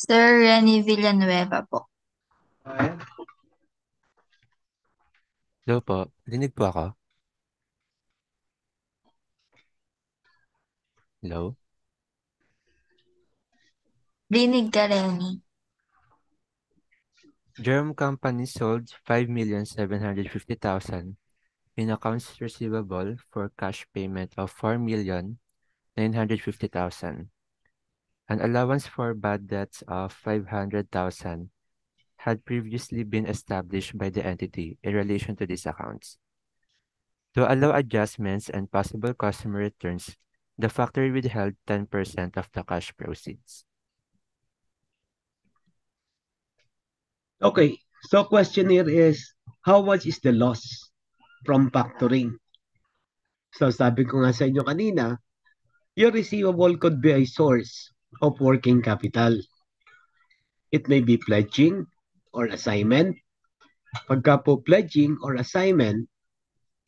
Sir Renny Villanueva po. Ayan. Hello po, rinig po ako. Hello? Rinig ka, Renny. Germ Company sold 5,750,000 in accounts receivable for cash payment of 4,950,000. An allowance for bad debts of 500,000 had previously been established by the entity in relation to these accounts. To allow adjustments and possible customer returns, the factory withheld 10% of the cash proceeds. Okay, so question here is, how much is the loss from factoring? So sabi ko nga sa inyo kanina, your receivable could be a source of working capital. It may be pledging or assignment. Pagka po pledging or assignment,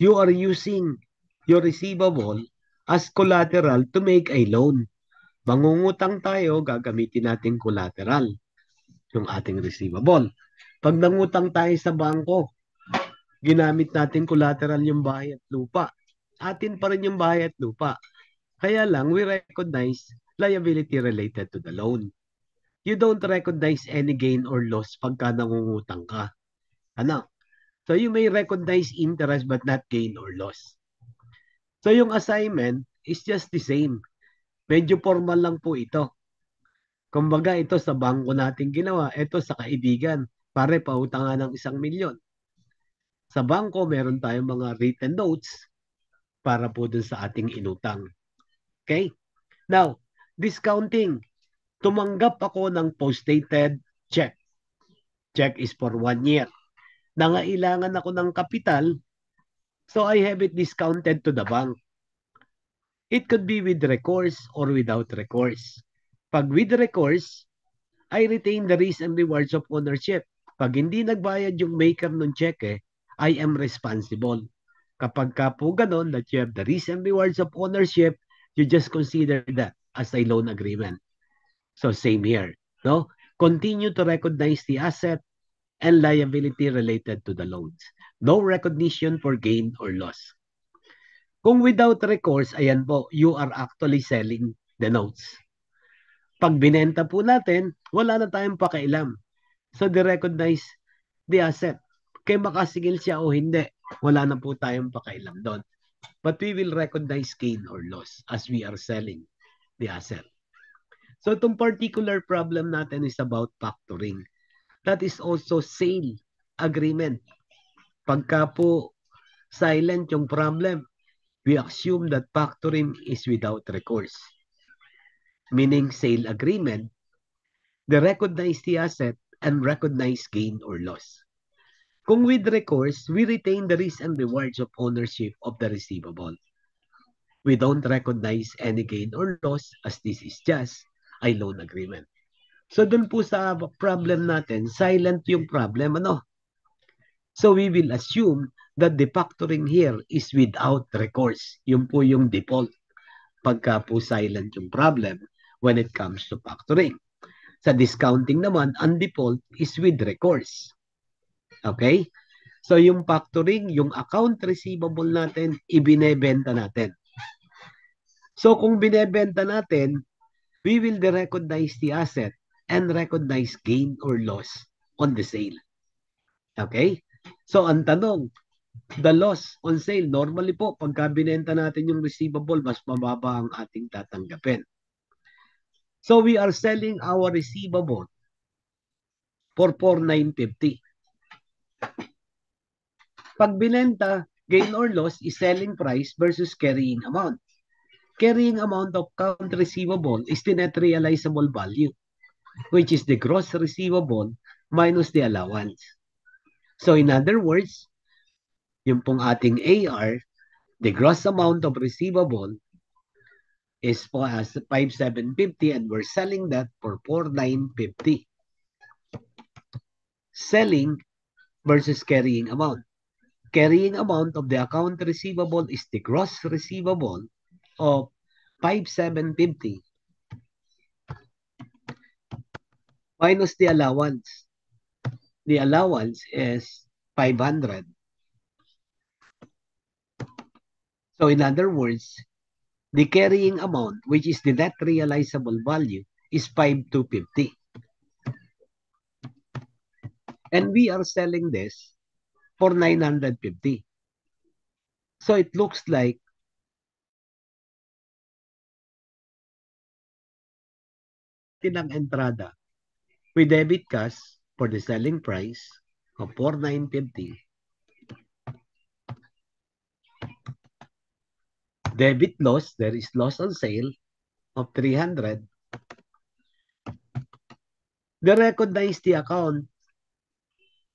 you are using your receivable as collateral to make a loan. Mangungutang tayo, gagamitin natin collateral, yung ating receivable. Pag nangutang tayo sa bangko, ginamit natin collateral yung bahay at lupa. Atin pa rin yung bahay at lupa. Kaya lang, we recognize liability related to the loan. You don't recognize any gain or loss pagka nangungutang ka. Ano? So you may recognize interest but not gain or loss. So yung assignment is just the same. Medyo formal lang po ito. Kumbaga ito sa bangko natin ginawa, ito sa kaibigan. Pare, pautangan ng 1,000,000. Sa bangko, meron tayong mga written notes para po dun sa ating inutang. Okay? Now, discounting. Tumanggap ako ng post-dated check. Check is for 1 year. Nangailangan ako ng kapital, so I have it discounted to the bank. It could be with recourse or without recourse. Pag with recourse, I retain the risk and rewards of ownership. Pag hindi nagbayad yung maker ng cheque, I am responsible. Kapag ka po ganun, that you have the risk and rewards of ownership, you just consider that as a loan agreement. So same here, no? Continue to recognize the asset and liability related to the loans. No recognition for gain or loss. Kung without recourse, ayan po, you are actually selling the notes. Pag binenta po natin, wala na tayong pakailam. So, de-recognize the asset. Kaya makasigil siya o hindi, wala na po tayong pakailam doon. But we will recognize gain or loss as we are selling the asset. So, itong particular problem natin is about factoring. That is also sale agreement. Pagka po silent yung problem, we assume that factoring is without recourse. Meaning sale agreement, they recognize the asset and recognize gain or loss. Kung with recourse, we retain the risk and rewards of ownership of the receivable. We don't recognize any gain or loss as this is just a loan agreement. So dun po sa problem natin, silent yung problem, ano? So we will assume that the factoring here is without recourse. Yun po yung default pagka po silent yung problem when it comes to factoring. Sa discounting naman, ang default is with recourse. Okay? So yung factoring, yung account receivable natin, ibinebenta natin. So kung binebenta natin, we will recognize the asset and recognize gain or loss on the sale. Okay? So ang tanong, the loss on sale, normally po, pagka binenta natin yung receivable, mas mababa ang ating tatanggapin. So we are selling our receivable for 4,950. Pag binenta, gain or loss is selling price versus carrying amount. Carrying amount of account receivable is the net realizable value, which is the gross receivable minus the allowance. So in other words, yung pong ating AR, the gross amount of receivable is 5,750 and we're selling that for 4,950. Selling versus carrying amount. Carrying amount of the account receivable is the gross receivable of 5,750 minus the allowance. The allowance is 500. So in other words, the carrying amount, which is the net realizable value, is 5,250. And we are selling this for 950. So it looks like tinang entrada. We debit cash for the selling price of 4,950. Debit loss, there is loss on sale of 300. They recognize the account,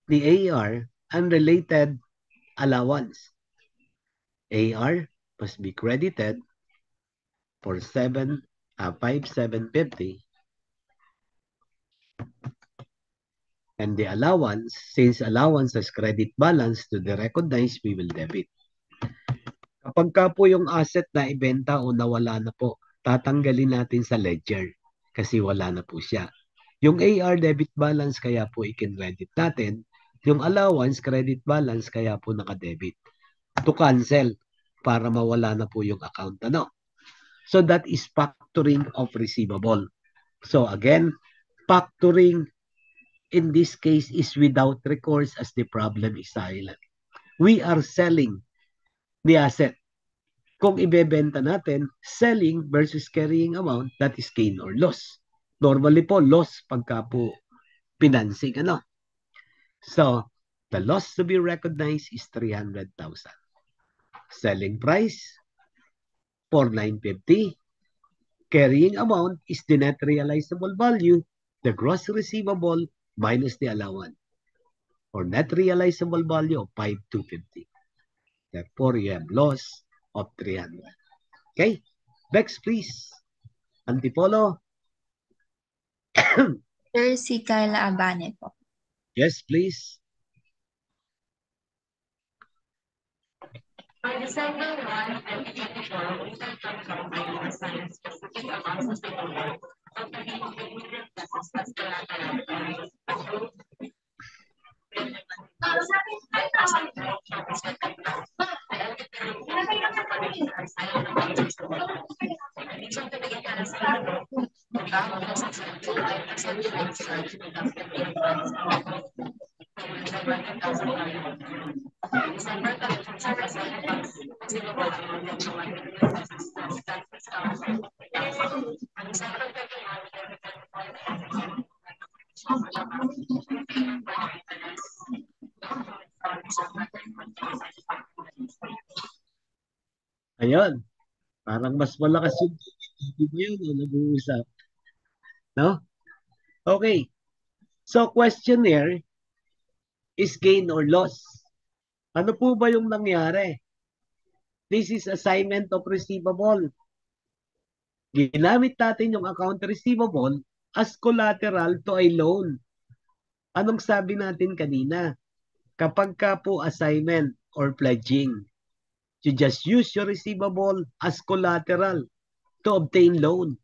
the AR, unrelated allowance. AR must be credited for 5,750. And the allowance, since allowance has credit balance to the recognized, we will debit. Kapag ka po yung asset na ibenta o nawala na po, tatanggalin natin sa ledger kasi wala na po siya. Yung AR debit balance kaya po i-credit natin. Yung allowance credit balance kaya po naka-debit. To cancel para mawala na po yung account. Ano? So that is factoring of receivable. So again, factoring in this case is without recourse as the problem is silent. We are selling the asset. Kung ibebenta natin, selling versus carrying amount, that is gain or loss. Normally po, loss pagka po financing. Ano? So, the loss to be recognized is 300,000. Selling price, 4,950. Carrying amount is the net realizable value, the gross receivable minus the allowance, or net realizable value of 5,250. Therefore, you have loss of 300. Okay? Next, please. Antipolo. Sir, si Kyla Abane po. Yes, please. On December 1, 2024, we sent from company assigned specific amounts of reward of 3 million pesos as collateral. Ayun. Parang mas malakas yung hindi mo yun nag-uusap. No? Okay. So, question here is gain or loss. Ano po ba yung nangyari? This is assignment of receivable. Ginamit natin yung account receivable as collateral to a loan. Anong sabi natin kanina? Kapag ka po assignment or pledging, you just use your receivable as collateral to obtain loan.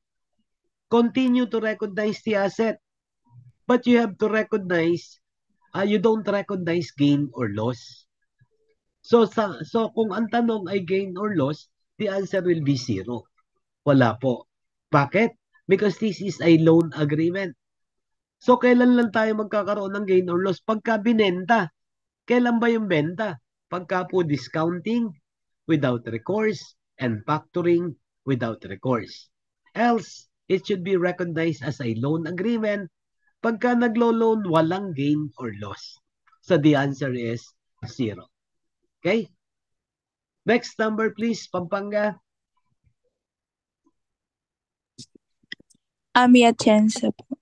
Continue to recognize the asset. But you have to recognize, you don't recognize gain or loss. So kung ang tanong ay gain or loss, the answer will be 0. Wala po. Bakit? Because this is a loan agreement. So kailan lang tayo magkakaroon ng gain or loss? Pagka binenta. Kailan ba yung benta? Pagka po discounting without recourse and factoring without recourse. Else, it should be recognized as a loan agreement. Pagka naglo-loan, walang gain or loss. So the answer is 0. Okay? Next number please, Pampanga. Amiatiense po.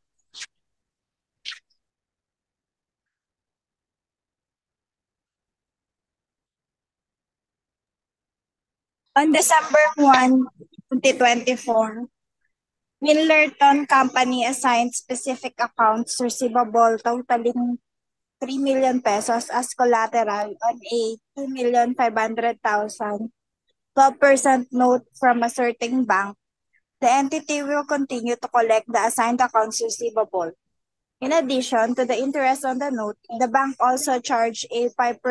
On December 1, 2024, Winlerton Company assigned specific accounts receivable totaling 3 million pesos as collateral on a 2,500,000 12% note from a certain bank. The entity will continue to collect the assigned accounts receivable. In addition to the interest on the note, the bank also charged a 5%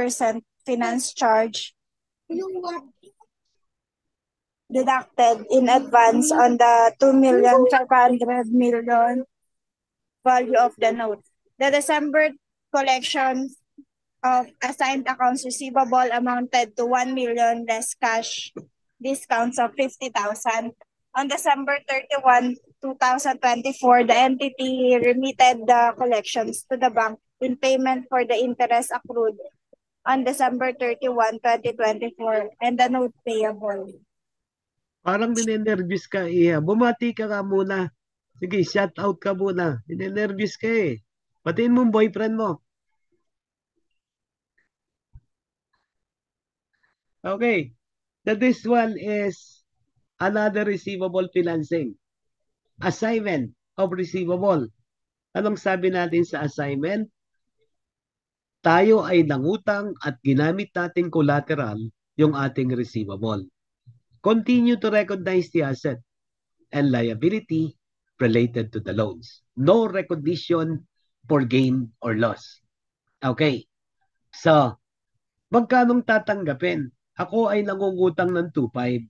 finance charge deducted in advance on the 2,500,000 value of the note. The December collection of assigned accounts receivable amounted to 1 million less cash discounts of 50,000. On December 31, 2024, the entity remitted the collections to the bank in payment for the interest accrued on December 31, 2024, and the note payable. Parang ninenervous ka, Iha. Bumati ka nga muna. Sige, shout out ka muna. Ninenervous ka eh. Batiin mo ang boyfriend mo. Okay. This one is another receivable financing. Assignment of receivable. Anong sabi natin sa assignment? Tayo ay nangutang at ginamit nating collateral yung ating receivable. Continue to recognize the asset and liability related to the loans. No recognition for gain or loss. Okay. So, magkanong tatanggapin? Ako ay nangungutang ng 2.5.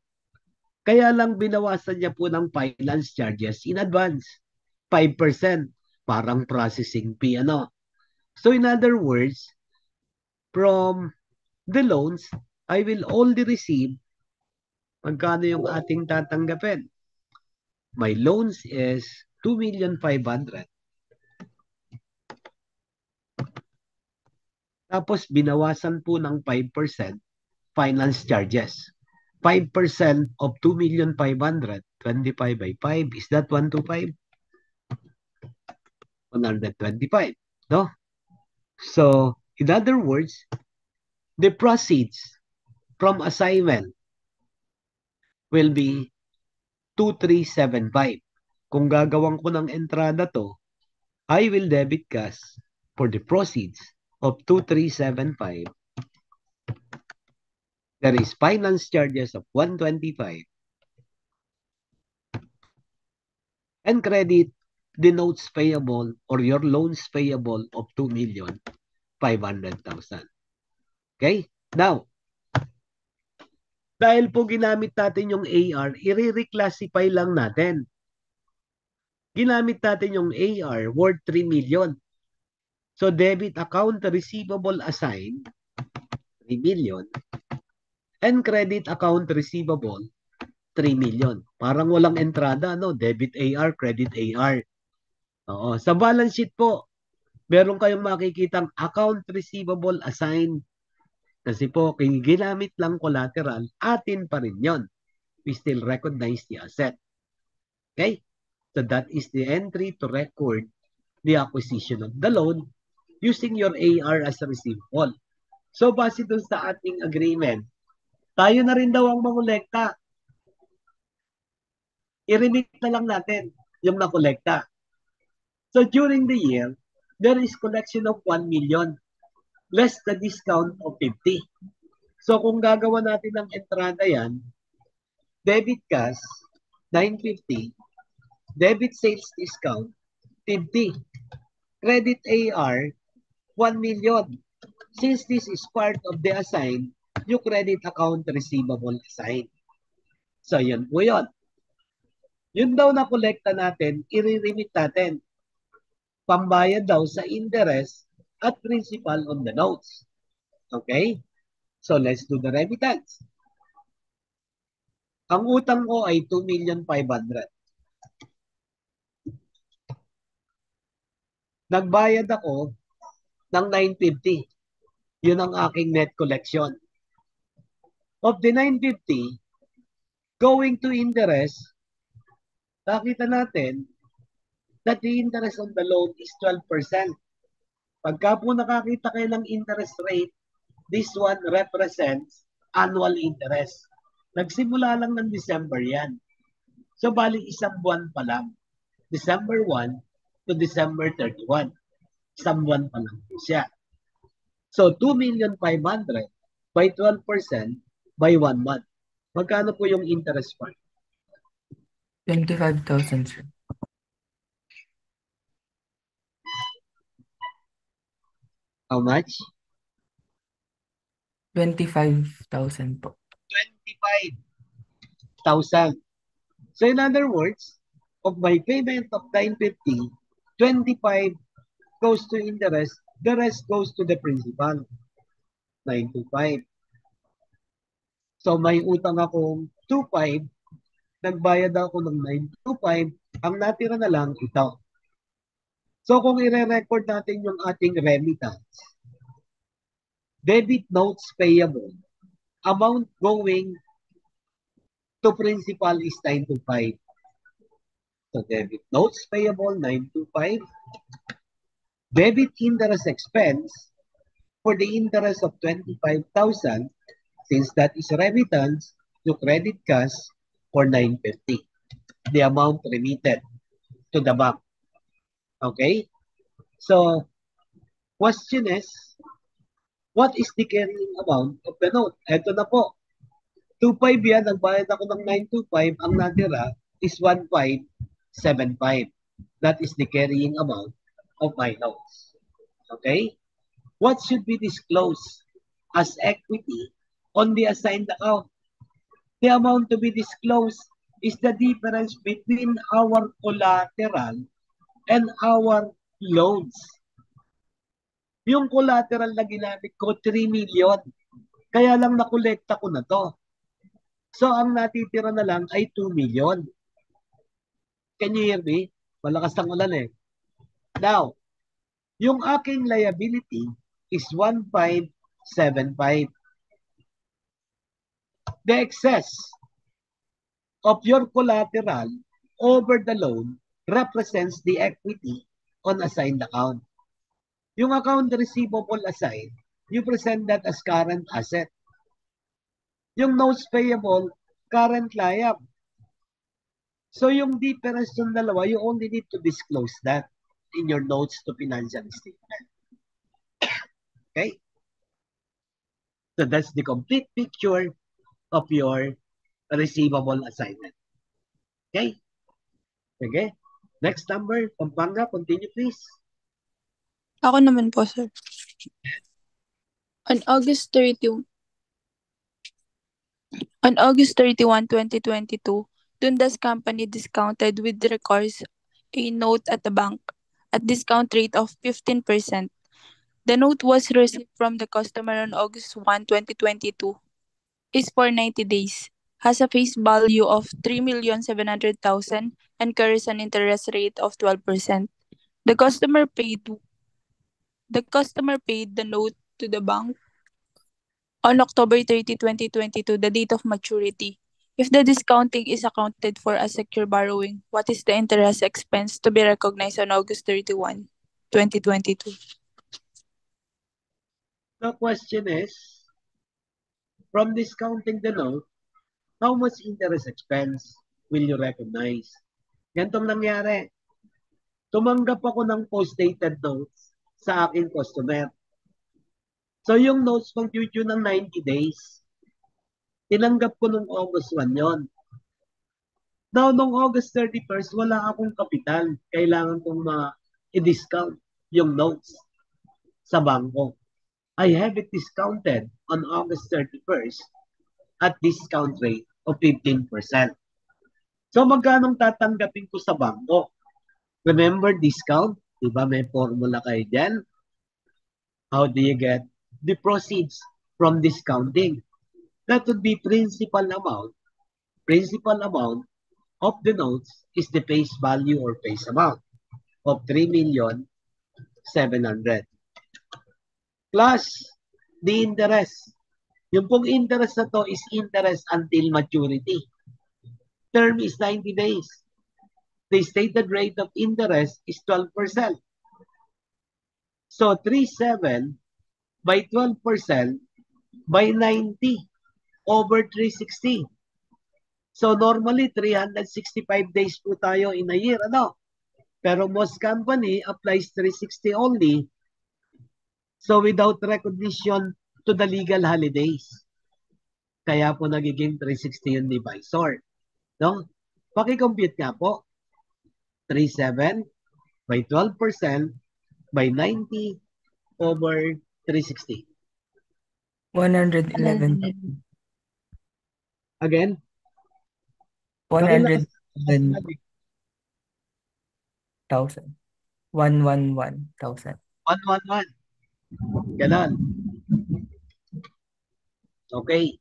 Kaya lang binawasan niya po ng finance charges in advance. 5%. Parang processing fee, ano? So, in other words, from the loans, I will only receive magkano yung ating tatanggapin. My loans is 2,500,000. Tapos binawasan po ng 5% finance charges. 5% of 2,500,000, 25 by 5, is that 125? 125, no? So, in other words, the proceeds from assignment will be 2,375. Kung gagawin ko ng entrada to, I will debit cash for the proceeds of 2,375. There is finance charges of 125. And credit the notes payable or your loans payable of 2,500,000. Okay? Now, dahil po ginamit natin yung AR, i-reclassify lang natin. Ginamit natin yung AR worth 3 million. So, debit account receivable assigned, 3 million. And credit account receivable, 3 million. Parang walang entrada, no? Debit AR, credit AR. Oo. Sa balance sheet po, meron kayong makikitang account receivable assigned. Kasi po, kung ginamit lang collateral, atin pa rin yon. We still recognize the asset. Okay? So that is the entry to record the acquisition of the loan using your AR as a receivable. So, base dun sa ating agreement, tayo na rin daw ang mangolekta. I-remit na lang natin yung nakolekta. So, during the year, there is collection of 1 million less the discount of 50. So, kung gagawa natin ng entrada yan, debit cash, 950, debit sales discount, 50, credit AR, 1 million. Since this is part of the assigned, yung credit account receivable assigned. So, yun po yun. Yun daw na kolekta natin, i-remit natin. Pambayad daw sa interest at principal on the notes. Okay? So, let's do the remittance. Ang utang ko ay 2,500,000. Nagbayad ako ng 950. Yun ang aking net collection. Of the 950, going to interest, nakita natin that the interest on the loan is 12%. Pagka po nakakita kayo ng interest rate, this one represents annual interest. Nagsimula lang ng December yan. So, bali isang buwan pa lang. December 1 to December 31. Isang buwan pa lang po siya. So, 2,500,000 by 12% by 1 month. Magkano po yung interest part? 25,000, sir. How much? 25,000 po. 25,000. So in other words, of my payment of 950, 25 goes to interest, the rest goes to the principal. 925. So may utang akong 25, nagbayad ako ng 925, ang natira na lang ito. So kung i-record natin yung ating remittance, debit notes payable, amount going to principal is 925. So debit notes payable, 925. Debit interest expense for the interest of 25,000, since that is remittance, to credit cash for 950. The amount remitted to the bank. Okay? So, question is, what is the carrying amount of the note? Ito na po. 2.5 yan, nagbayad ako ng 9.25, ang natira is 1.575. That is the carrying amount of my notes. Okay? What should be disclosed as equity on the assigned account? The amount to be disclosed is the difference between our collateral and our loans. Yung collateral na ginamit ko, 3 million. Kaya lang nakolekta ko na to. So, ang natitira na lang ay 2 million. Can you hear me? Malakas ang ulan eh. Now, yung aking liability is 1.575. The excess of your collateral over the loan represents the equity on assigned account. Yung account receivable assigned, you present that as current asset. Yung notes payable, current liability. So yung difference ng dalawa, you only need to disclose that in your notes to financial statement. Okay? So that's the complete picture of your receivable assignment. Okay? Okay? Next number, Pampanga, continue please. Ako naman po, sir. On August 31, 2022, Dundas Company discounted with recourse a note at the bank at discount rate of 15%. The note was received from the customer on August 1, 2022, is for 90 days, has a face value of 3,700,000 and carries an interest rate of 12%. The customer paid the note to the bank on October 30, 2022, the date of maturity. If the discounting is accounted for as secure borrowing, what is the interest expense to be recognized on August 31, 2022? The question is, from discounting the note, how much interest expense will you recognize? Ganitong nangyari. Tumanggap ako ng post-dated notes sa aking customer. So yung notes pang due ng 90 days, tinanggap ko nung August 1 yon. Now, nung August 31st, wala akong kapital. Kailangan kong i-discount yung notes sa bangko. I have it discounted on August 31st at discount rate of 15%. So magkano tatanggapin ko sa bangko? Remember discount? Diba may formula kayo dyan? How do you get the proceeds from discounting? That would be principal amount. Principal amount of the notes is the face value or face amount of 3,700,000 plus the interest. Yung pong interest na to is interest until maturity. Term is 90 days. The stated rate of interest is 12%. So 3,700,000 by 12% by 90 over 360. So normally 365 days po tayo in a year, ano? Pero most company applies 360 only. So without recognition to the legal holidays. Kaya po nagiging 360 yung divisor. No? Paki-compute nga po. 3,700 by 12% by 90 over 360. 111. Again? 111,000. 111,000. 111. Ganon. Okay.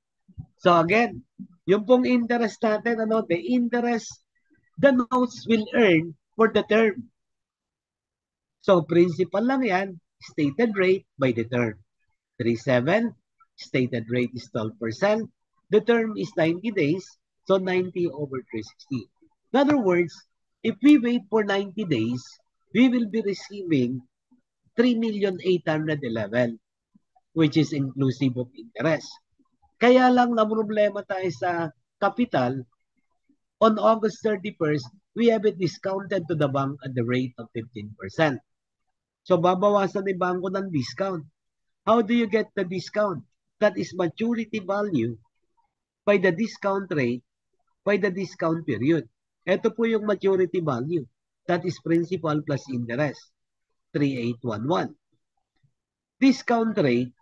So again, yung pong interest natin, the interest the notes will earn for the term. So principal lang yan, stated rate by the term. 3.7, stated rate is 12%. The term is 90 days, so 90 over 360. In other words, if we wait for 90 days, we will be receiving 3,811,000, which is inclusive of interest. Kaya lang na problema tayo sa capital. On August 31st, we have it discounted to the bank at the rate of 15%. So babawasan ni bangko ng discount. How do you get the discount? That is maturity value by the discount rate by the discount period. Ito po yung maturity value. That is principal plus interest. 3,811. Discount rate,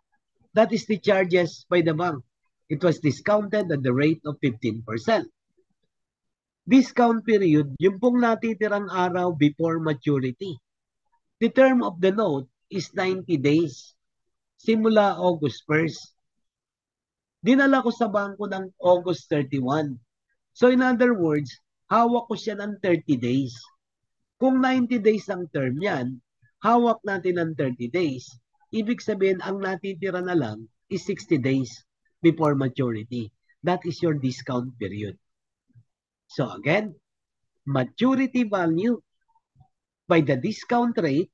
that is the charges by the bank. It was discounted at the rate of 15%. Discount period, yung pong natitirang araw before maturity. The term of the note is 90 days. Simula August 1st. Dinala ko sa bangko ng August 31. So in other words, hawak ko siya ng 30 days. Kung 90 days ang term yan, hawak natin ng 30 days. Ibig sabihin, ang natitira na lang is 60 days before maturity. That is your discount period. So again, maturity value by the discount rate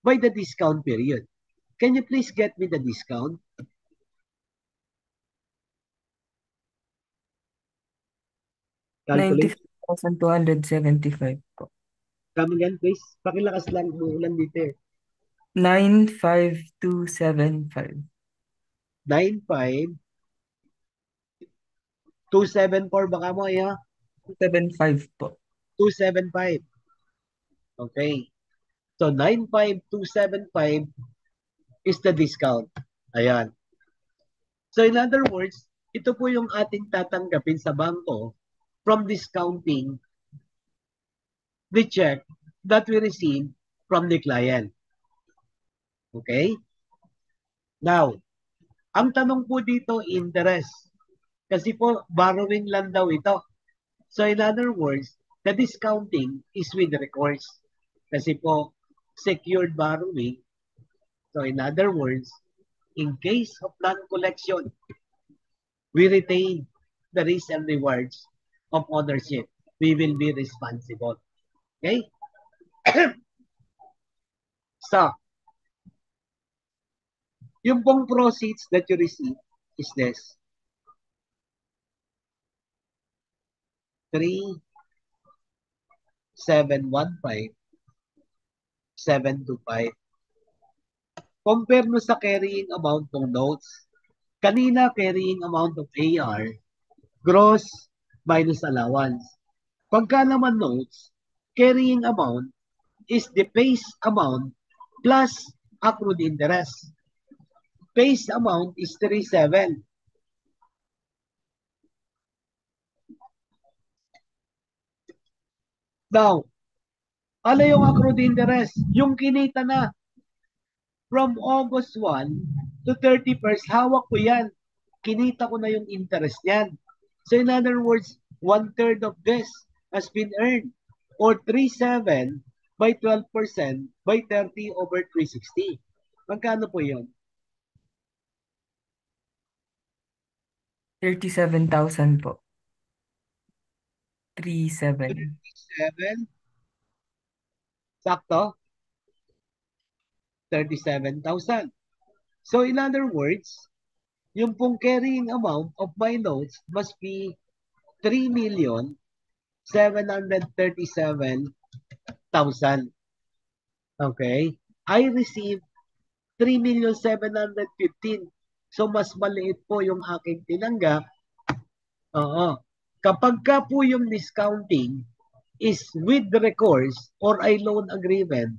by the discount period. Can you please get me the discount? Calculate. 95,275 po. Come again, please. Pakilakas lang. Ulan dito eh. 95,275. 95,274 baka mo eh. 275 po. 275. Okay. So 95,275 is the discount. Ayan. So in other words, ito po yung ating tatanggapin sa bangko from discounting the check that we receive from the client. Okay? Now, ang tanong po dito, interest. Kasi po, borrowing lang daw ito. So in other words, the discounting is with recourse. Kasi po, secured borrowing. So in other words, in case of non-collection, we retain the risks and rewards of ownership. We will be responsible. Okay? So, yung pong proceeds that you receive is this. 3,715,725. Compare mo sa carrying amount ng notes. Kanina, carrying amount of AR, gross minus allowance. Pagka naman notes, carrying amount is the face amount plus accrued interest. Face amount is 37. Now, ano yung accrued interest? Yung kinita na. From August 1 to 31st, hawak ko yan. Kinita ko na yung interest yan. So in other words, 1/3 of this has been earned. Or 3.7 by 12% by 30 over 360. Magkano po yun? 37,000 po. 37. 37. Sakto? 37,000. So in other words, yung pong carrying amount of my notes must be 3,737,000. Okay? I received 3,715,000. So mas maliit po yung aking tinanggap. Oo. Kapag ka po yung discounting is with recourse or a loan agreement,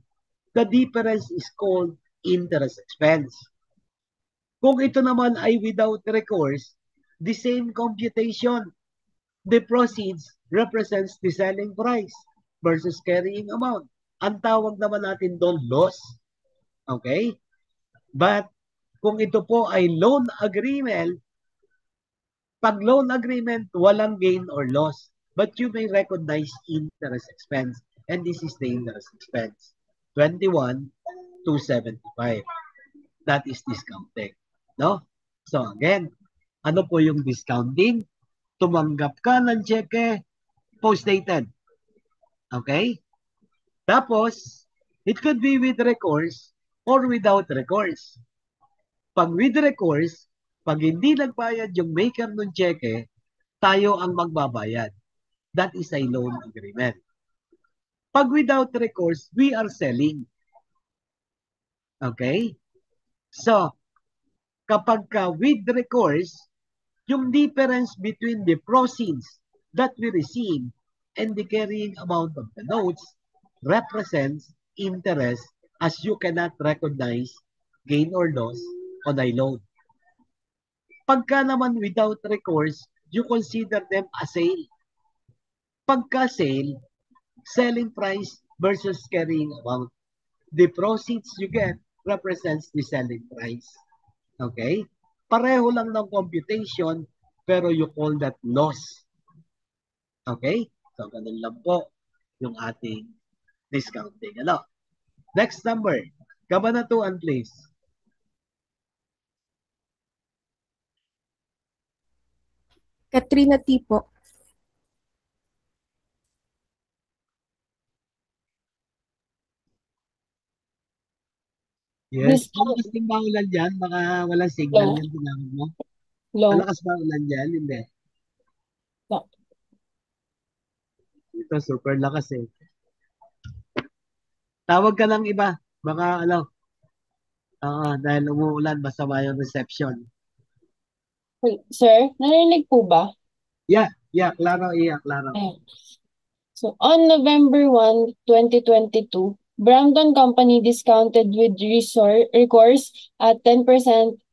the difference is called interest expense. Kung ito naman ay without recourse, the same computation. The proceeds represents the selling price versus carrying amount. Ang tawag naman natin doon loss. Okay? But kung ito po ay loan agreement, pag loan agreement, walang gain or loss. But you may recognize interest expense. And this is the interest expense. 21,275. That is discounting. No? So again, ano po yung discounting? Tumanggap ka ng cheque post-dated. Okay? Tapos, it could be with recourse or without recourse. Pag with recourse, pag hindi nagbayad yung maker ng cheque, tayo ang magbabayad. That is a loan agreement. Pag without recourse, we are selling. Okay? So, kapag ka with recourse, yung difference between the proceeds that we receive and the carrying amount of the notes represents interest as you cannot recognize gain or loss on a loan. Pagka naman without recourse, you consider them a sale. Pagka sale, selling price versus carrying amount. The proceeds you get represents the selling price. Okay? Pareho lang ng computation, pero you call that loss. Okay? So, ganun lang po yung ating discounting. Ano? Next number. Kabanatuan, please. Katrina T po. Yes. Malakas din ba ulan dyan? Baka walang signal yung tinawag mo. Malakas ba ulan dyan? Hindi. Ito, super lakas eh. Tawag ka lang iba. Baka dahil umuulan, masama yung reception. Sir, narinig po ba? Yeah, klaro. So, on November 1, 2022, Brampton Company discounted with recourse at 10%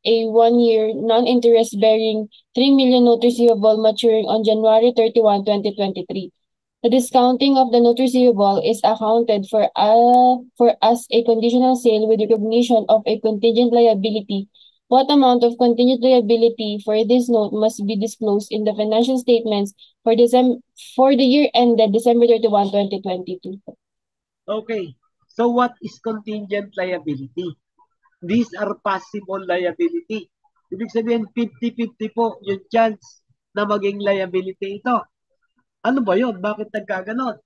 a 1-year non-interest bearing 3 million note receivable maturing on January 31, 2023. The discounting of the note receivable is accounted for as a conditional sale with recognition of a contingent liability. What amount of contingent liability for this note must be disclosed in the financial statements for the year ended December 31, 2022. Okay. So what is contingent liability? These are possible liability. Ibig sabihin, 50-50 po yung chance na maging liability ito. Ano ba yun? Bakit nagkaganon?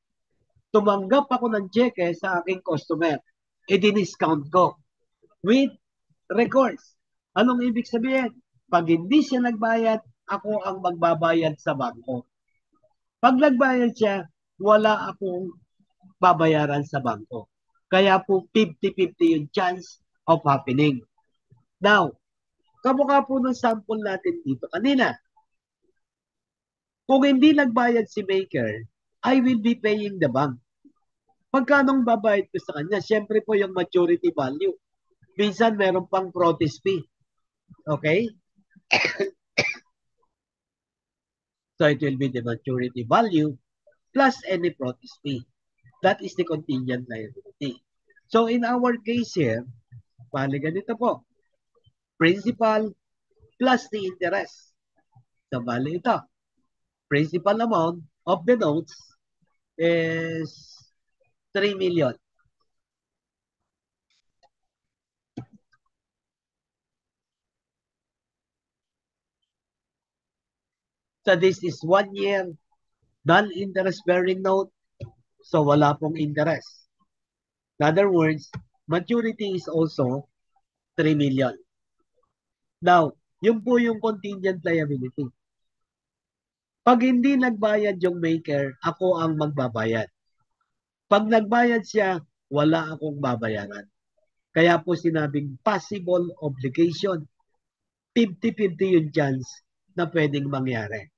Tumanggap ako ng cheque sa aking customer. I-discount ko with recourse. Anong ibig sabihin? Pag hindi siya nagbayad, ako ang magbabayad sa bangko. Pag nagbayad siya, wala akong babayaran sa bangko. Kaya po 50-50 yung chance of happening. Now, kamukha po ng sample natin dito kanina. Kung hindi nagbayad si maker, I will be paying the bank. Pagkanong babayad ko sa kanya? Siyempre po yung maturity value. Minsan meron pang protest fee. Okay? So it will be the maturity value plus any protest fee. That is the contingent liability. So in our case here, bali ganito po. Principal plus the interest. So bali ito. Principal amount of the notes is 3 million. So this is 1 year non-interest bearing note. So wala pong interest. In other words, maturity is also 3 million. Now, yun po yung contingent liability. Pag hindi nagbayad yung maker, ako ang magbabayad. Pag nagbayad siya, wala akong babayaran. Kaya po sinabing possible obligation. 50-50 yung chance na pwedeng mangyari.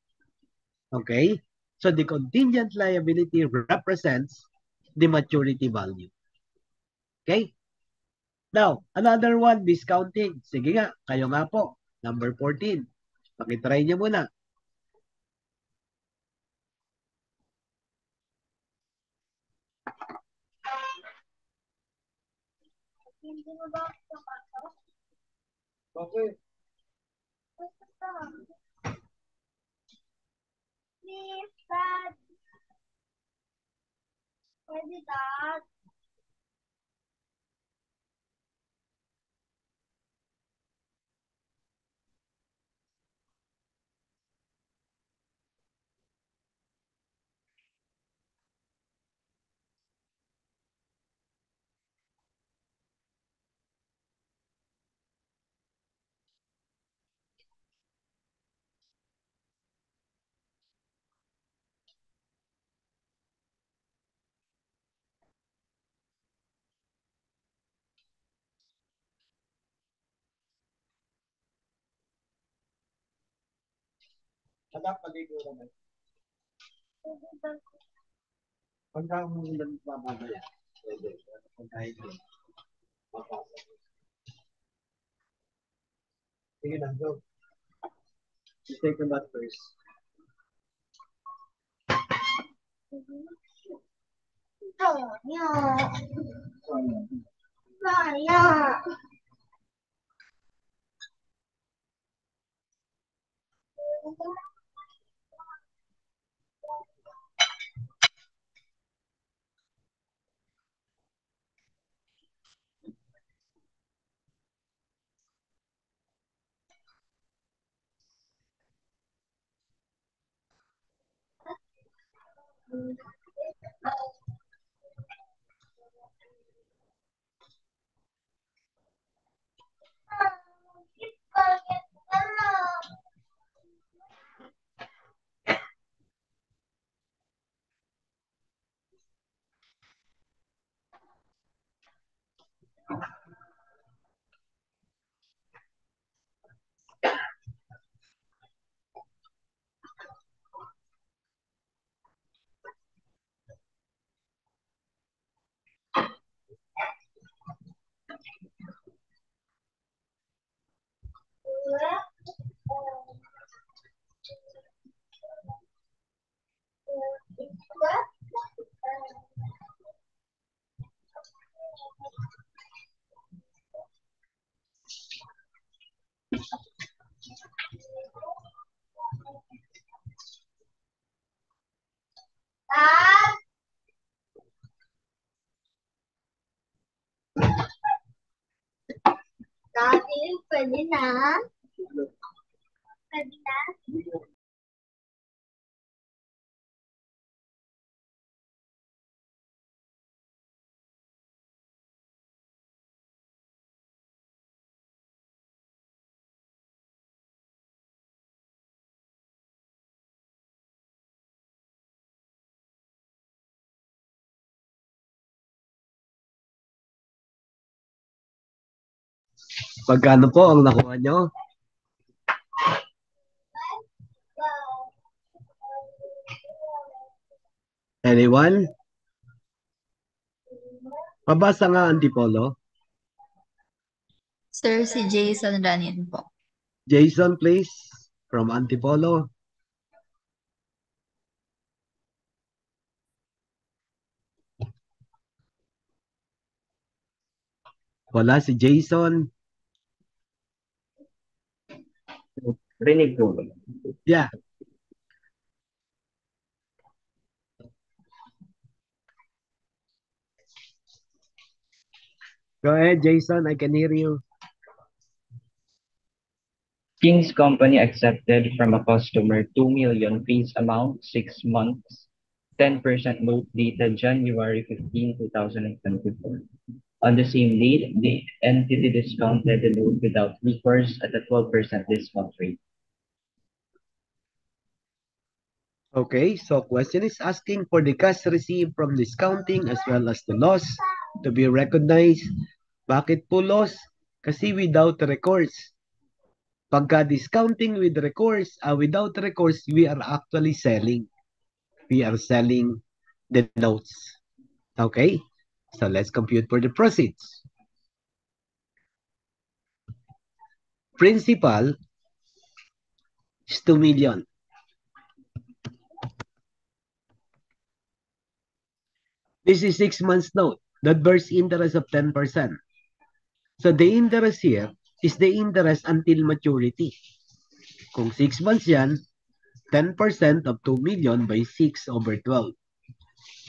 Okay? So the contingent liability represents the maturity value. Okay? Now, another one, discounting. Sige nga, kayo nga po. Number 14. Pakitry niyo muna. Okay. Please, Dad. Pwede, Dad. Anak, paligo naman. Pagka mo lang bababaya. Pwede. Pagkain mo. Sige na, go. You take a bath first. Saya. Dati, pwede na. Pwede na. Pagkano po ang nakuha nyo? Anyone? Mabasa nga, Antipolo. Sir, si Jason Ranin po. Jason, please, from Antipolo. Wala si Jason. Rinig po. Yeah. Go ahead, Jason. I can hear you. King's Company accepted from a customer 2 million fees amount 6 months, 10% note dated January 15, 2024. On the same date, the entity discounted the note without recourse at a 12% discount rate. Okay, so question is asking for the cash received from discounting as well as the loss to be recognized. Bakit po loss? Kasi without recourse. Pagka discounting with recourse, without recourse, we are actually selling. We are selling the notes. Okay, so let's compute for the proceeds. Principal is 2 million. This is 6 months note that bears interest of 10%. So the interest here is the interest until maturity. Kung 6 months yan, 10% of 2 million by 6 over 12.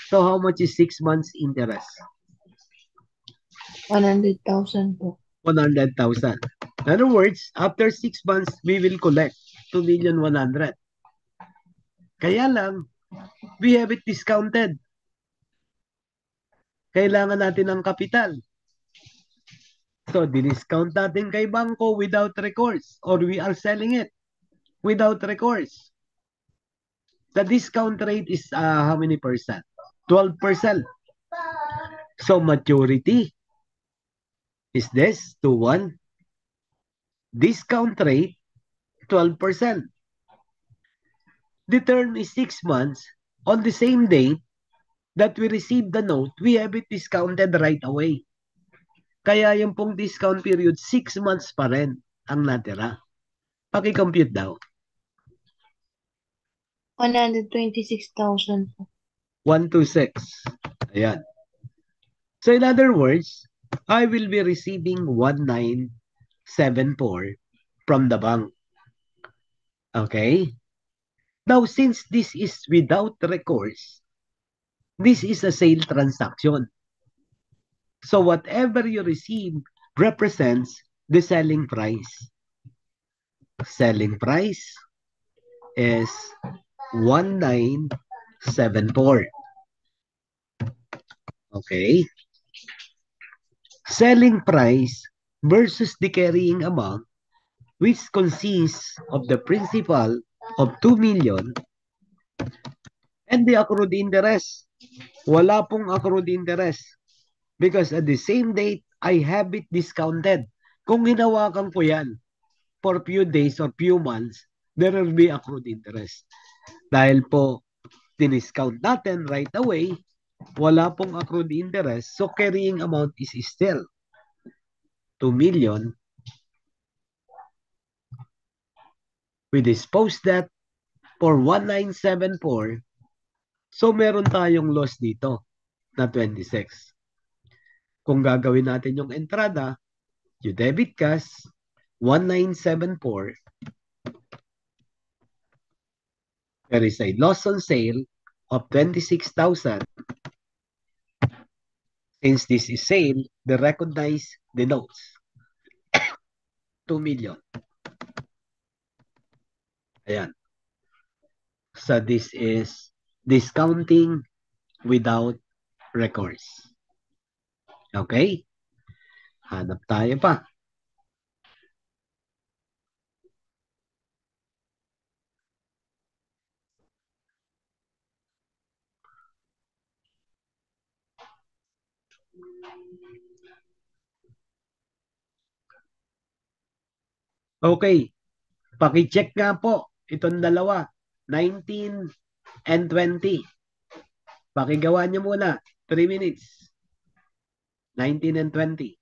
So how much is 6 months interest? 100,000 po. 100,000. In other words, after 6 months, we will collect 2,100,000. Kaya lang, we have it discounted. Kailangan natin ng kapital. So, diniscount natin kay bangko without recourse or we are selling it without recourse. The discount rate is how many percent? 12%. So, maturity is this to 1. Discount rate, 12%. The term is 6 months. On the same date that we receive the note, we have it discounted right away. Kaya yung pong discount period, 6 months pa rin ang natira. Paki-compute daw. 126,000 po. 126. Ayan. So in other words, I will be receiving 1974 from the bank. Okay? Now, since this is without recourse, this is a sale transaction. So whatever you receive represents the selling price. Selling price is 1974. Okay? Selling price versus the carrying amount, which consists of the principal of 2 million and the accrued interest. Wala pong accrued interest because at the same date, I have it discounted. Kung hinawakan ko yan for few days or few months, there will be accrued interest. Dahil po, diniscount natin right away, wala pong accrued interest, so carrying amount is still 2 million. We dispose that for 1974. So meron tayong loss dito na 26. Kung gagawin natin yung entrada, you debit cash 1974. There is a loss on sale of 26,000. Since this is sale, they recognize the notes. 2 million. Ayan. So this is discounting without recourse. Okay? Hanap tayo pa. Okay. Paki-check nga po itong dalawa. 19 and 20. Pakigawa nyo muna. 3 minutes. 19 and 20.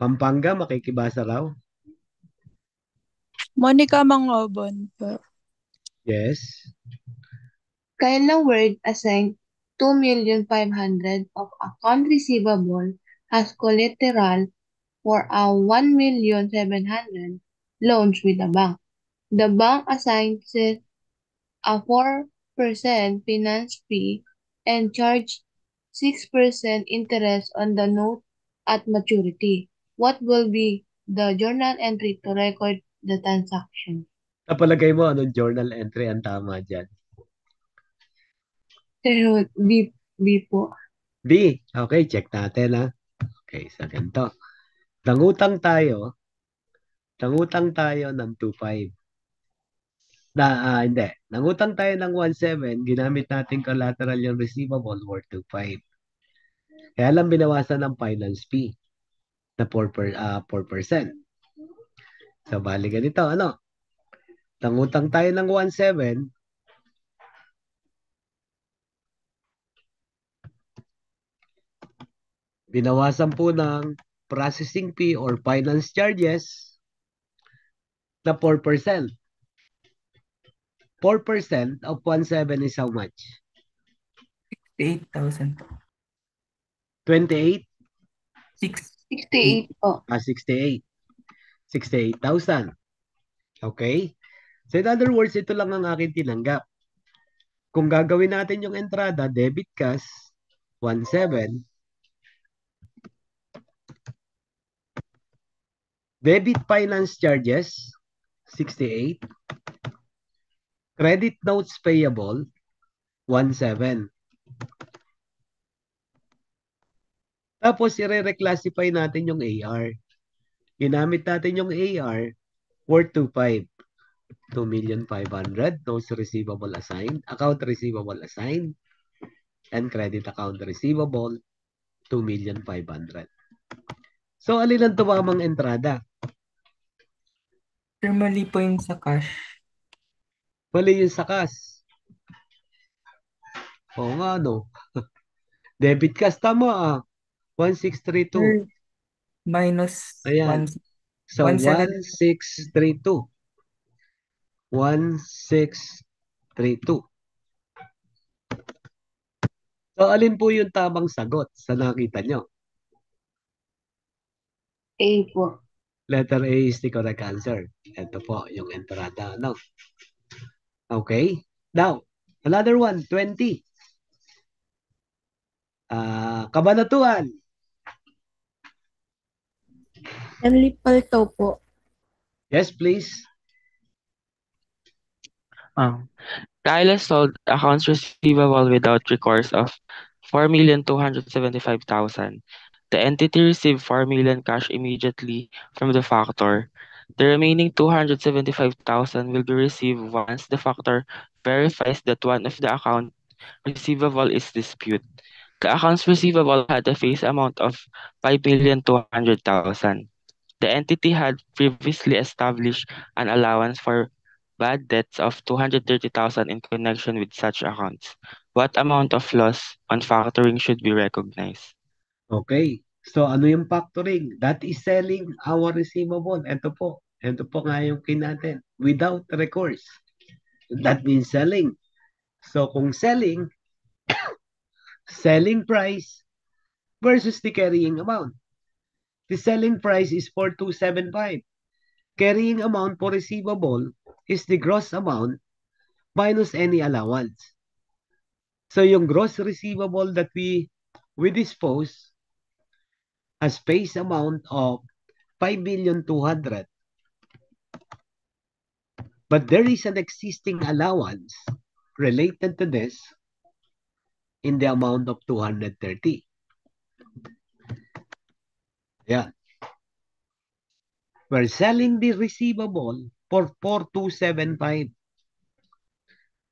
Pampanga, makikibasa raw. Monica Mangobon po. Yes. Kayla Word assigned 2,500,000 of account receivable as collateral for a 1,700,000 loans with the bank. The bank assigns it a 4% finance fee and charged 6% interest on the note at maturity. What will be the journal entry to record the transaction? Sa palagay mo, anong journal entry ang tama dyan? Pero B po. B. Okay, check natin ha. Okay, sa ganito. Nangutang tayo ng 2.5. Hindi. Nangutang tayo ng 1.7, ginamit natin collateral yung receivable worth 2.5. Kaya lang binawasan ng finance fee na 4%. So, bali ganito, ano? Nangutang tayo ng 1.7, binawasan po ng processing fee or finance charges na 4%. 4% of 1.7 is how much? 8,000 po. 28? 68 po. 68. 68,000. Okay? So in other words, ito lang ang akin tinanggap. Kung gagawin natin yung entrada, debit cash, 1.7. Debit finance charges, 68. Credit notes payable, 1.7. Tapos, i-reclassify natin yung AR. Ginamit natin yung AR worth 2.5. 2,500,000 notes receivable assigned, account receivable assigned, and credit account receivable, 2,500,000. So, alin ang tumamang entrada? Sir, mali po yung sa cash. Mali yung sa cash. Oo nga, no? Debit cash, tama 1632. Sir, minus Ayan. So, 1632. 1632. So, alin po yung tamang sagot sa nakita nyo? A po. Letter A is the correct answer. Ito po yung entrada. No? Okay. Now, another one, 20. Kabanatuan. Henry Palto po. Yes, please. Kyla sold accounts receivable without recourse of 4,275,000. The entity received 4 million cash immediately from the factor. The remaining 275,000 will be received once the factor verifies that one of the account receivable is disputed. The accounts receivable had a face amount of 5,200,000. The entity had previously established an allowance for bad debts of 230,000 in connection with such accounts. What amount of loss on factoring should be recognized? Okay. So, ano yung factoring? That is selling our receivable. Ito po nga yung natin. Without recourse. That means selling. So, kung selling, selling price versus the carrying amount. The selling price is 4,275. Carrying amount for receivable is the gross amount minus any allowance. So, yung gross receivable that we dispose has face amount of 5,200,000. But there is an existing allowance related to this in the amount of 230. Yeah. We're selling the receivable for 4,275.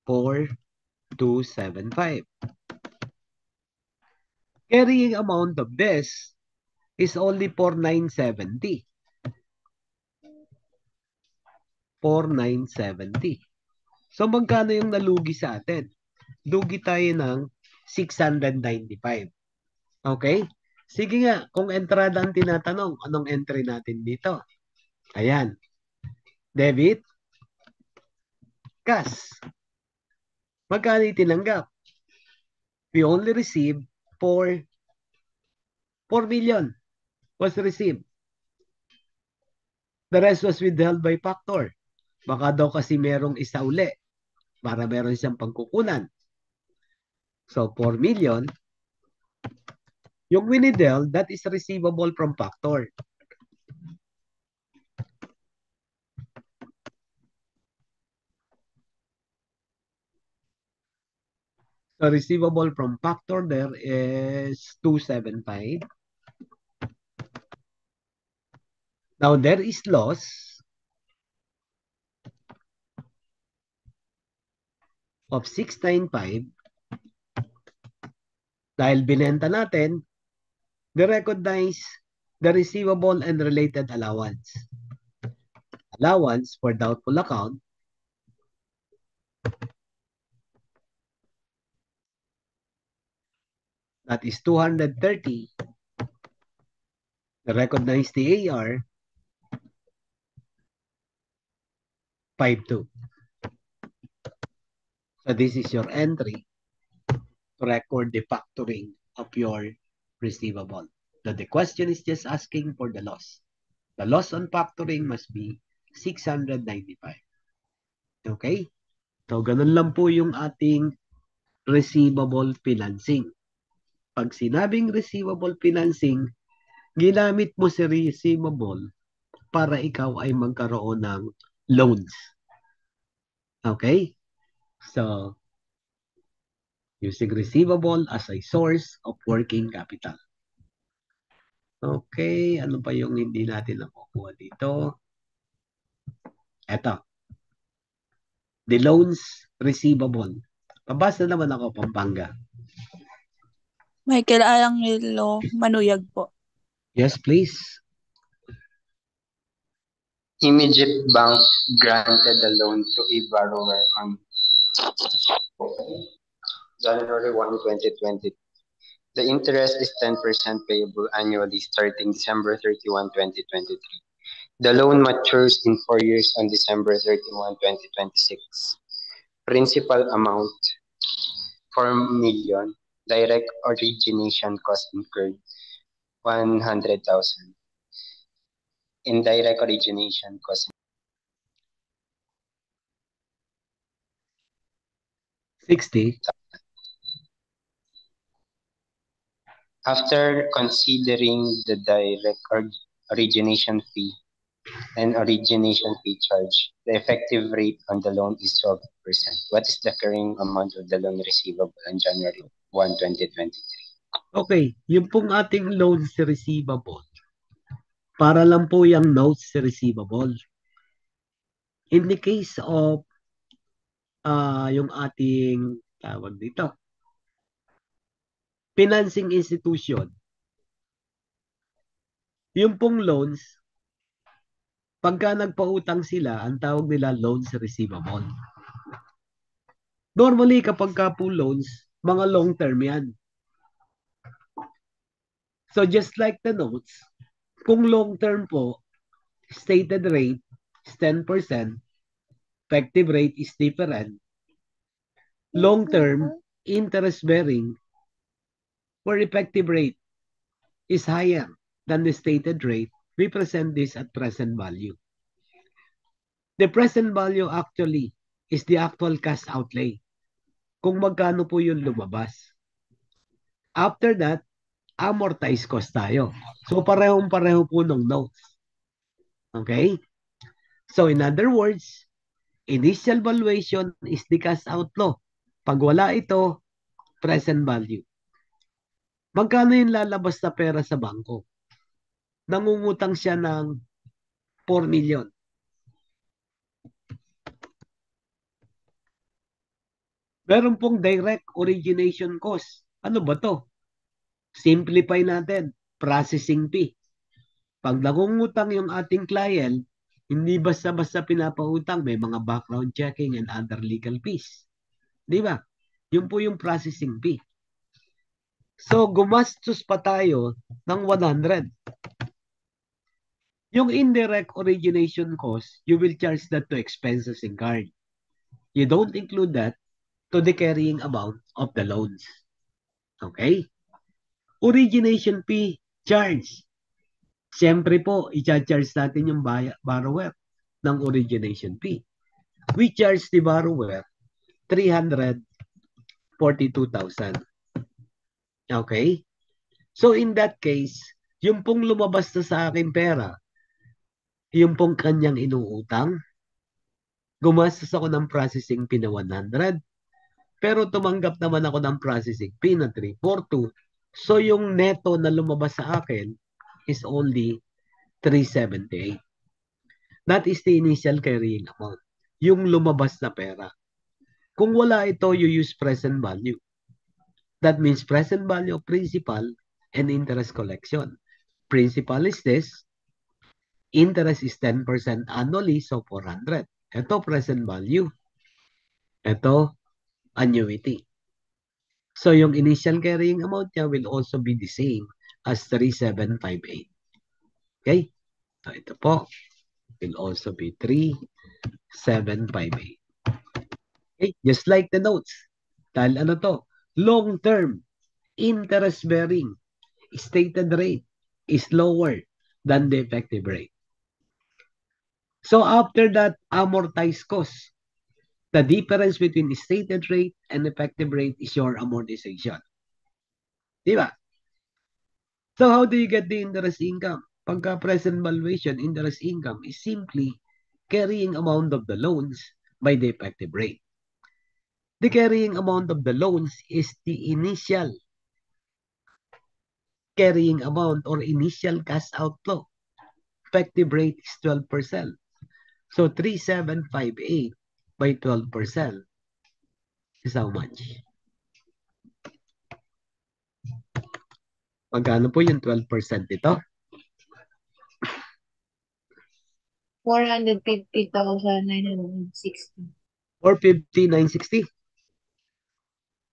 4,275. Carrying amount of this is only 4,970. 4,970. So, magkano yung nalugi sa atin? Lugi tayo ng 695. Okay? Sige nga, kung entrada ang tinatanong, anong entry natin dito? Ayan. Debit. Cash. Magkano itinanggap? We only received 4 million was received. The rest was withheld by factor. Baka daw kasi merong isa uli para meron siyang pagkukunan. So, 4 million. Yung withheld, that is receivable from factor. So, receivable from factor there is 275. Now, there is loss of 695. Dahil binenta natin, we recognize the receivable and related allowance. Allowance for doubtful account that is 230. Recognize the AR 52. So this is your entry to record the factoring of your receivable. So the question is just asking for the loss. The loss on factoring must be 695. Okay? So ganun lang po yung ating receivable financing. Pag sinabing receivable financing, ginamit mo si receivable para ikaw ay magkaroon ng loans. Okay? So, using receivable as a source of working capital. Okay, ano pa yung hindi natin nakukuha dito? Eto. The loans receivable. Pabasa naman ako, Pampanga. Michael Arangelo Manuyag po. Yes, please. Immediate Bank granted a loan to a borrower on January 1, 2020. The interest is 10% payable annually starting December 31, 2023. The loan matures in 4 years on December 31, 2026. Principal amount, 4 million. Direct origination cost incurred, 100,000. Indirect origination cost 60. After considering the direct origination fee and origination fee charge, the effective rate on the loan is 12%. What is the carrying amount of the loan receivable on January 1, 2023? Okay, yung pong ating loans receivable, para lang po yung notes receivable. In the case of yung ating tawag dito, financing institution, yung pong loans, pagka nagpautang sila, ang tawag nila loans receivable. Normally, kapag ka po loans, mga long term yan. So just like the notes, kung long term po, stated rate is 10%, effective rate is different. Long term, interest bearing, where effective rate is higher than the stated rate, we present this at present value. The present value actually is the actual cash outlay. Kung magkano po yung lumabas. After that, amortized cost tayo. So parehong-pareho po ng notes. Okay? So in other words, initial valuation is the cash outflow. Pag wala ito, present value. Magkano yung lalabas na pera sa bangko? Nangungutang siya ng 4 million. Meron pong direct origination cost. Ano ba to? Simplify natin. Processing fee. Pag nangungutang yung ating client, hindi basta-basta pinapautang. May mga background checking and other legal fees. Di ba? Yun po yung processing fee. So, gumastos pa tayo ng 100. Yung indirect origination cost, you will charge that to expenses incurred. You don't include that to the carrying amount of the loans. Okay? Origination fee charge. Siyempre po, i-charge natin yung borrower ng origination fee. We charge the borrower 342,000. Okay? So in that case, yung pong lumabas na sa akin pera, yung pong kanyang inuutang, gumastos ako ng processing fee na 100, pero tumanggap naman ako ng processing fee na 342. So yung neto na lumabas sa akin is only 378. That is the initial carrying amount. Yung lumabas na pera. Kung wala ito, you use present value. That means present value of principal and interest collection. Principal is this. Interest is 10% annually, so 400. Ito present value. Ito annuity. So yung initial carrying amount niya will also be the same as 3758. Okay? So ito po will also be 3758. Okay? Just like the notes. Dahil ano to? Long-term interest bearing stated rate is lower than the effective rate. So after that amortized cost, the difference between stated rate and effective rate is your amortization. Diba? So how do you get the interest income? Pagka present valuation, interest income is simply carrying amount of the loans by the effective rate. The carrying amount of the loans is the initial carrying amount or initial cash outflow. Effective rate is 12%. So 3758 by 12% is how much? Magkano po yung 12% ito? 450,960. 450,960.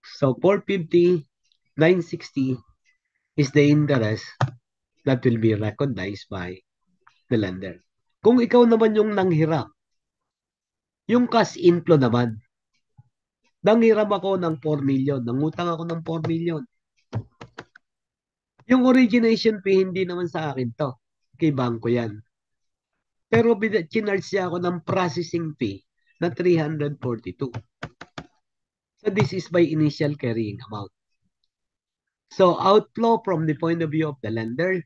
So 450,960 is the interest that will be recognized by the lender. Kung ikaw naman yung nanghiram, yung cash inflow naman, nanghiram ako ng 4 million, nangutang ako ng 4 million. Yung origination fee, hindi naman sa akin to. Kay bangko yan. Pero chinarge siya ako ng processing fee na 342. So this is by initial carrying amount. So outflow from the point of view of the lender,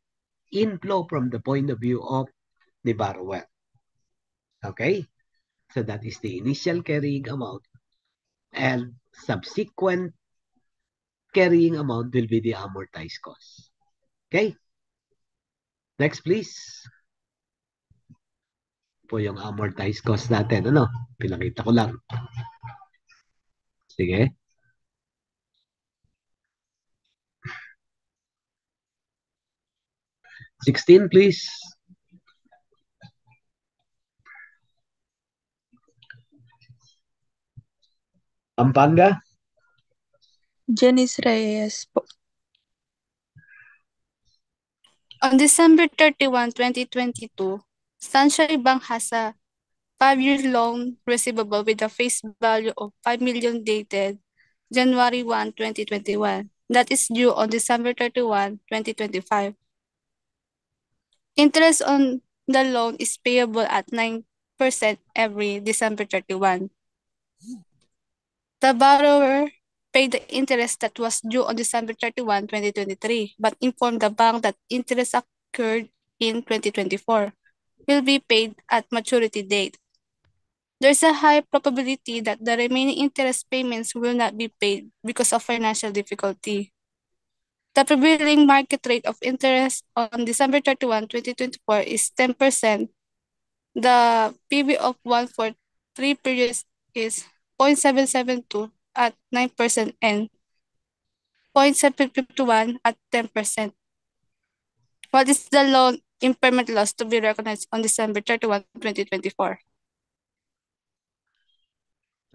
inflow from the point of view of the borrower. Okay? So that is the initial carrying amount. And subsequent carrying amount will be the amortized cost. Okay? Next, please. Po yung amortized cost natin. Ano? Pinakita ko lang. Sige. $16, please. Pampanga. Janice Reyes po. On December 31, 2022, Sunshine Bank has a 5-year loan receivable with a face value of 5 million dated January 1, 2021. That is due on December 31, 2025. Interest on the loan is payable at 9% every December 31. The borrower paid the interest that was due on December 31, 2023, but informed the bank that interest occurred in 2024 will be paid at maturity date. There's a high probability that the remaining interest payments will not be paid because of financial difficulty. The prevailing market rate of interest on December 31, 2024 is 10%. The PV of 1 for 3 periods is 0.772 at 9% and 0.751 at 10%. What is the loan impairment loss to be recognized on December 31, 2024?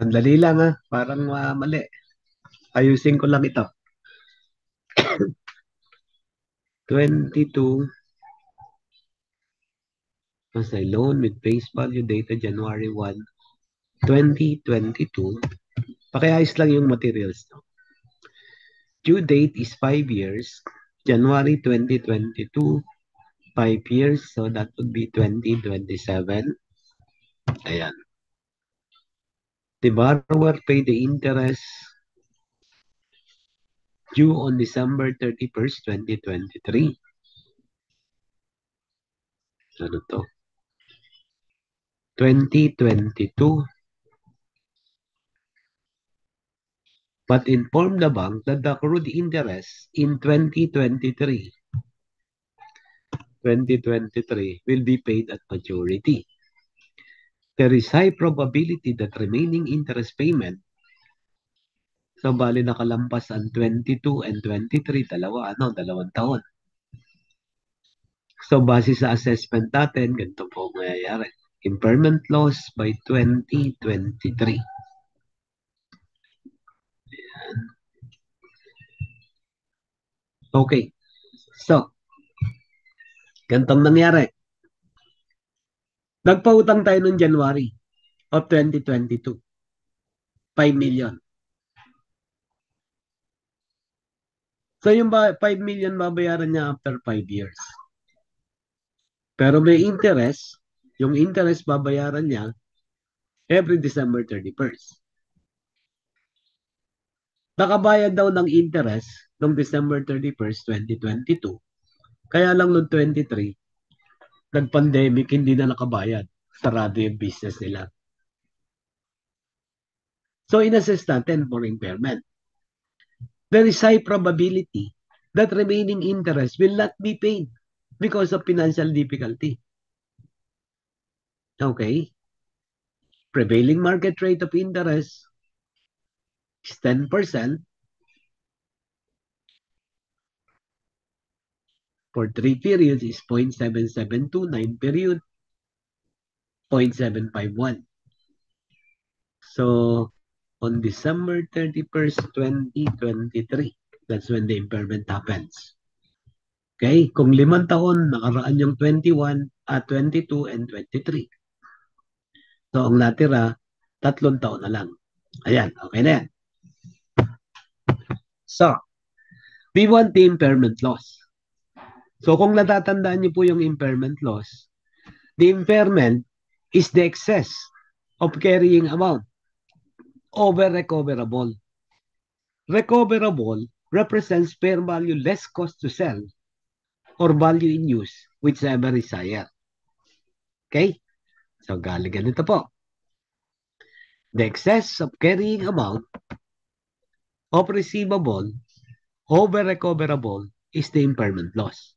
Sandali lang ha. Parang mali. Ayusin ko lang ito. 22 as a loan with face value dated January 1, 2022. Pakiayos lang yung materials. No? Due date is 5 years. January 2022, 5 years. So that would be 2027. Ayan. The borrower paid the interest due on December 31st, 2023. Ano to? 2022. But inform the bank that the accrued interest in 2023 will be paid at maturity. There is high probability that remaining interest payment, so bali nakalampas ang 22 and 23, dalawang taon. So base sa assessment natin, ganito po mayayari. Impairment loss by 2023. Ayan. Okay. So, ganitong nangyari. Nagpautang tayo noong January of 2022. 5 million. So yung 5 million babayaran niya after 5 years. Pero may interest, yung interest babayaran niya every December 31st. Nakabayad daw ng interest noong December 31st, 2022. Kaya lang noong 23, nag-pandemic, hindi na nakabayad. Sarado yung business nila. So, inassess natin for impairment. There is high probability that remaining interest will not be paid because of financial difficulty. Okay? Prevailing market rate of interest is 10%. For 3 periods is 0.7729 period, 0.751. So, on December 31st, 2023, that's when the impairment happens. Okay? Kung 5 taon, nakaraan yung 21, 22, and 23. So, ang natira, 3 taon na lang. Ayan, okay na yan. So, we want the impairment loss. So, kung natatandaan niyo po yung impairment loss, the impairment is the excess of carrying amount over recoverable. Recoverable represents fair value less cost to sell or value in use, whichever is higher. Okay? So, galing ganito po. The excess of carrying amount of receivable over recoverable is the impairment loss.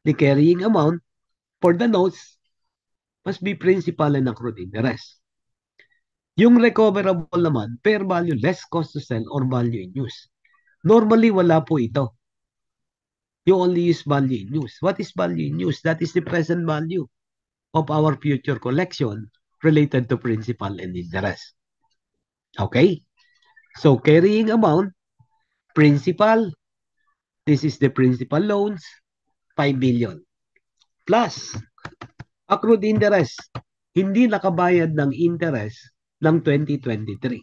The carrying amount for the notes must be principal and accrued interest. Yung recoverable naman, fair value less cost to sell or value in use. Normally, wala po ito. You only use value in use. What is value in use? That is the present value of our future collection related to principal and interest. Okay? So, carrying amount, principal, this is the principal loans, 5 million. Plus, accrued interest, hindi nakabayad ng interest ng 2023.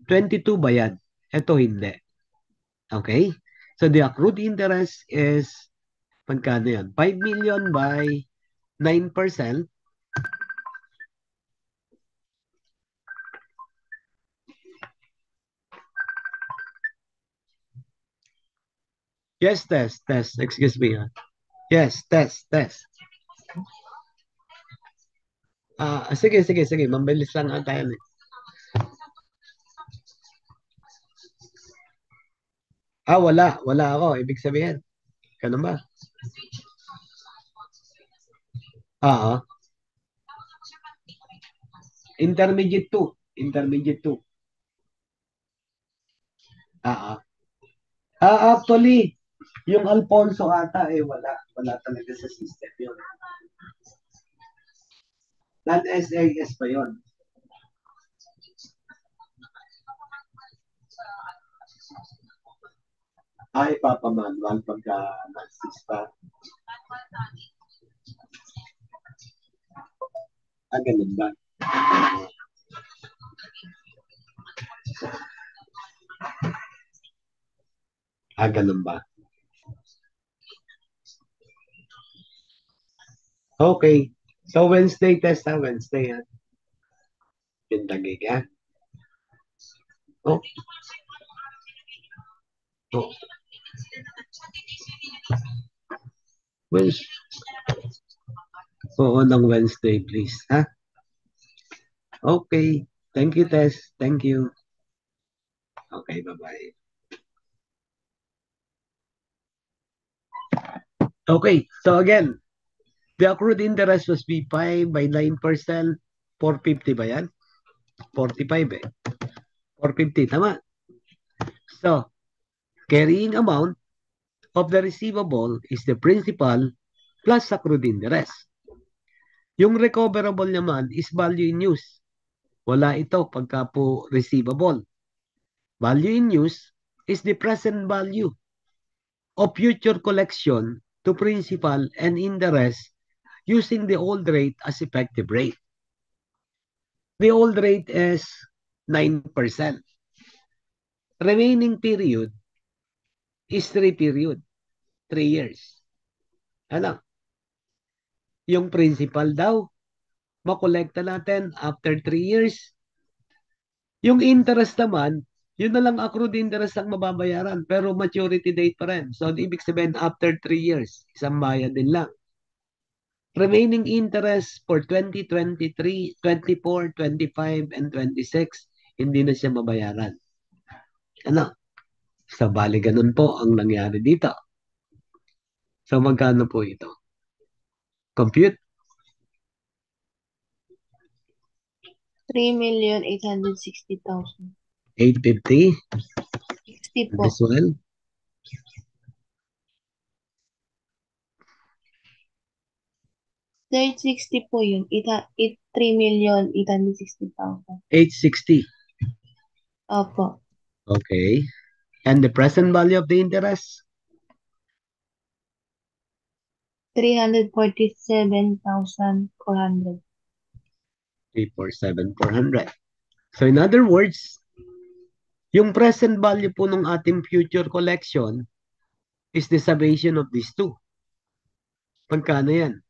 22 ba yan? Ito hindi. Okay? So, the accrued interest is, magkano yan? 5 million by 9%. Yes, test. Excuse me. Yes, test. Sige. Mabilis lang tayo. Wala ako. Ibig sabihin. Ganun ba? Intermediate 2. Actually, yung Alfonso ata wala talaga sa system yun. Non-SAS pa yun. Ay, papamanual pagka nasa pa. Ganun ba? Ganun ba? Okay. So, Wednesday test ha? Wednesday ha? Pintagig ha? Oh. Oh. Well, oo ng Wednesday, please. Ha? Okay. Thank you, Tess. Thank you. Okay, bye-bye. Okay, so again, the accrued interest was B5 by 9%. 450 ba yan? 45 eh. 450, tama. So, carrying amount of the receivable is the principal plus accrued interest. Yung recoverable naman is value in use. Wala ito pagka po receivable. Value in use is the present value of future collection to principal and interest using the old rate as effective rate. The old rate is 9%. Remaining period is 3 period. 3 years. Ano? Yung principal daw, makolekta natin after 3 years. Yung interest naman, yun na lang accrued interest ang mababayaran, pero maturity date pa rin. So, ibig sabihin, after 3 years, isang bayad din lang. Remaining interest for 2023, 24, 25, and 26, hindi na siya mabayaran. Ano? So, bali ganun po ang nangyari dito. So, magkano po ito? Compute? 3,860,000. 850? 60 po. This one? Sir, 60 po yun. 3,860,000. 860. Opo. Okay. And the present value of the interest? 347,400. 347,400. So in other words, yung present value po ng ating future collection is the summation of these two. Pagkano yan?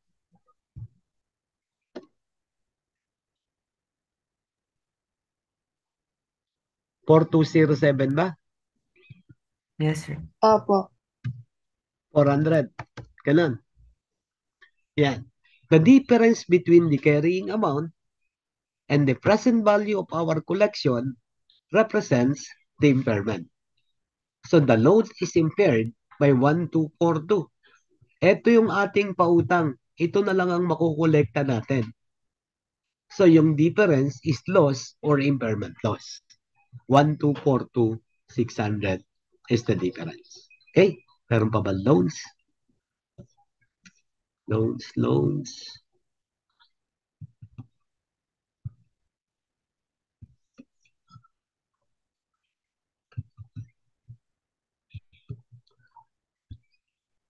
$4,207 ba? Yes, sir. Opo. 400. Ganun. Yan. The difference between the carrying amount and the present value of our collection represents the impairment. So the loan is impaired by 1,242. Ito yung ating pautang. Ito na lang ang makukolekta natin. So yung difference is loss or impairment loss. 1,242,600 is the difference. Okay? Meron pa ba loans? Loans.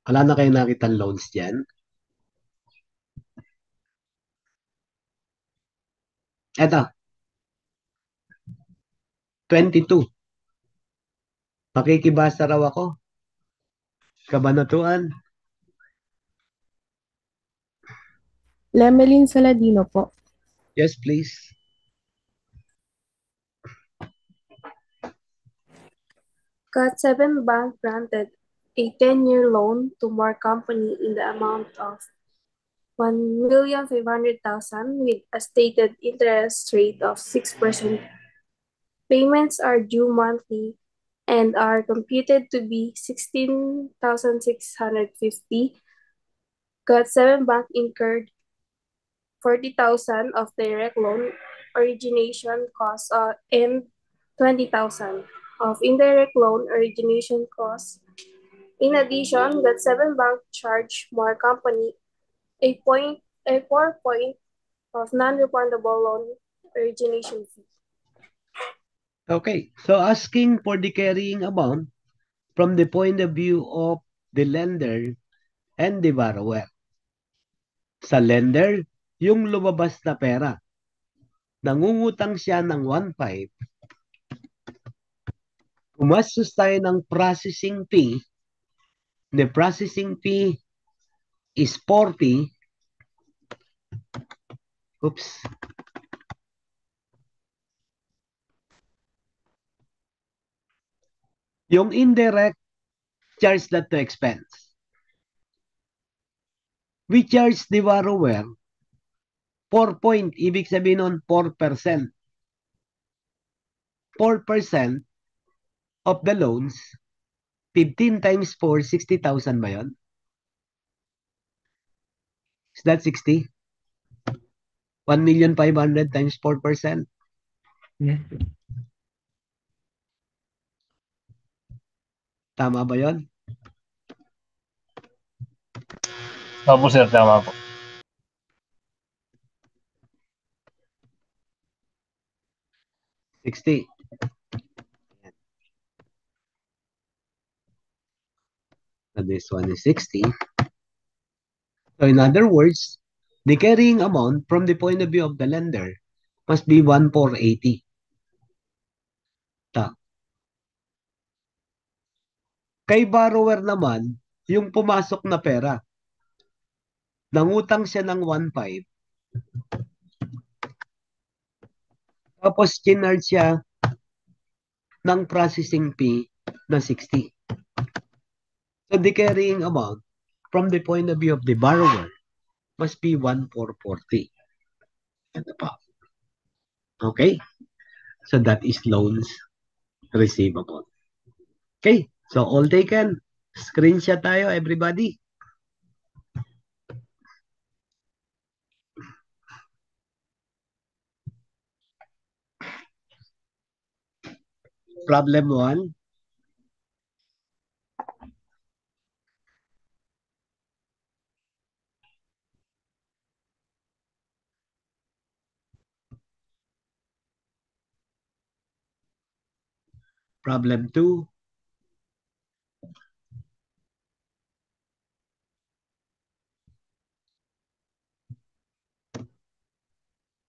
Wala na kayo nakita loans dyan? Eto. 22. Makikibasa raw ako. Kabanatuan. Lemelin Saladino po. Yes, please. Got7 Bank granted a 10-year loan to More Company in the amount of 1,500,000 with a stated interest rate of 6%. Payments are due monthly and are computed to be 16,650. Got7 Bank incurred 40,000 of direct loan origination costs and 20,000 of indirect loan origination costs. In addition, Got7 Bank charged More Company a 4 point of non-refundable loan origination fee. Okay, so asking for the carrying amount from the point of view of the lender and the borrower. Sa lender, yung lumabas na pera. Nangungutang siya ng 1.5. Gumastos tayo ng processing fee. The processing fee is 40. Oops. Yung indirect, charge that to expense. We charge the borrower 4 point, ibig sabihin nun 4%. 4% of the loans, 15 times 4, 60,000 ba yun? Is that 60? 1,500,000 times 4%? Yes. Tama ba yun? Opo, sir. Tama po. $60. So this one is 60. So in other words, the carrying amount from the point of view of the lender must be 1,480. Ta. Kay borrower naman, yung pumasok na pera, nangutang siya ng 1.5. Tapos kinarge siya ng processing fee na 60. So the carrying amount from the point of view of the borrower must be 1,440. Ito pa. Okay? So that is loans receivable. Okay? So all taken. Screenshot tayo, everybody. Problem 1. Problem 2.